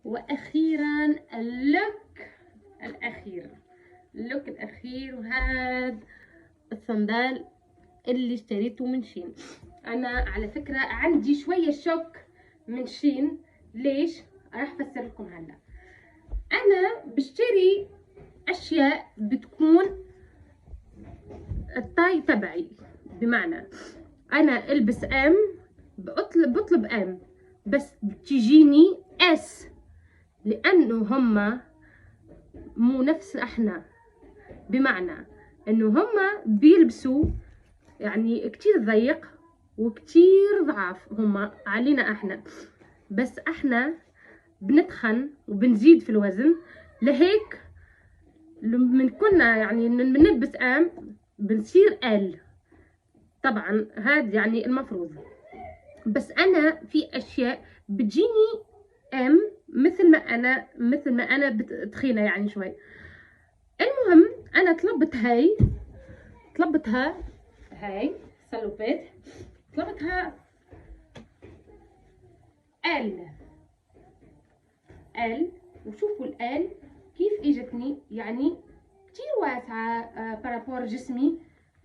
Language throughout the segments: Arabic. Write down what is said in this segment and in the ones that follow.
واخيرا اللوك الاخير، وهذا الصندال اللي اشتريته من شين. انا على فكره عندي شويه شوك من شين. ليش؟ راح افسر لكم هلا. انا بشتري اشياء بتكون الطاي تبعي، بمعنى انا البس ام، بطلب ام، بس بتجيني اس، لانه هما مو نفس احنا، بمعنى انه هما بيلبسوا يعني كتير ضيق وكتير ضعاف هما علينا احنا، بس احنا بنتخن وبنزيد في الوزن. لهيك من كنا يعني بنلبس ام بنصير ال، طبعا هذا يعني المفروض. بس انا في اشياء بتجيني ام مثل ما انا تخينه يعني شوي. المهم انا طلبتها هاي سلوبيت، طلبتها ال. وشوفوا ال كيف اجتني، يعني كتير واسعه بارابور جسمي،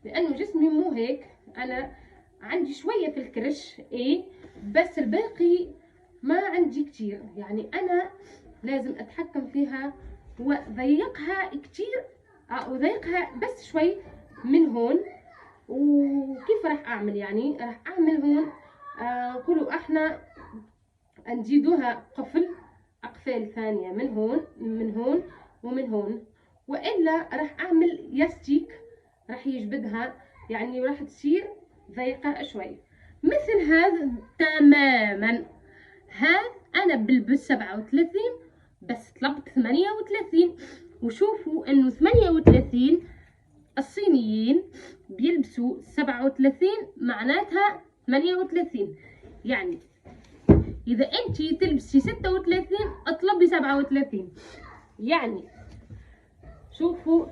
لانه جسمي مو هيك. انا عندي شويه في الكرش بس الباقي ما عندي كتير، يعني انا لازم اتحكم فيها وضيقها كتير، اضيقها بس شوي من هون. وكيف راح اعمل؟ يعني راح اعمل هون قولوا احنا نزيدوها اقفال ثانيه من هون ومن هون، والا راح اعمل يستيك راح يجبدها، يعني راح تصير ضيقه شوي مثل هذا تماما. هذا انا بلبس 37 بس طلبت 38. وشوفوا انه 38 الصينيين بيلبسوا 37 معناتها 38، يعني اذا انتي تلبسي 36 اطلبي 37. يعني شوفوا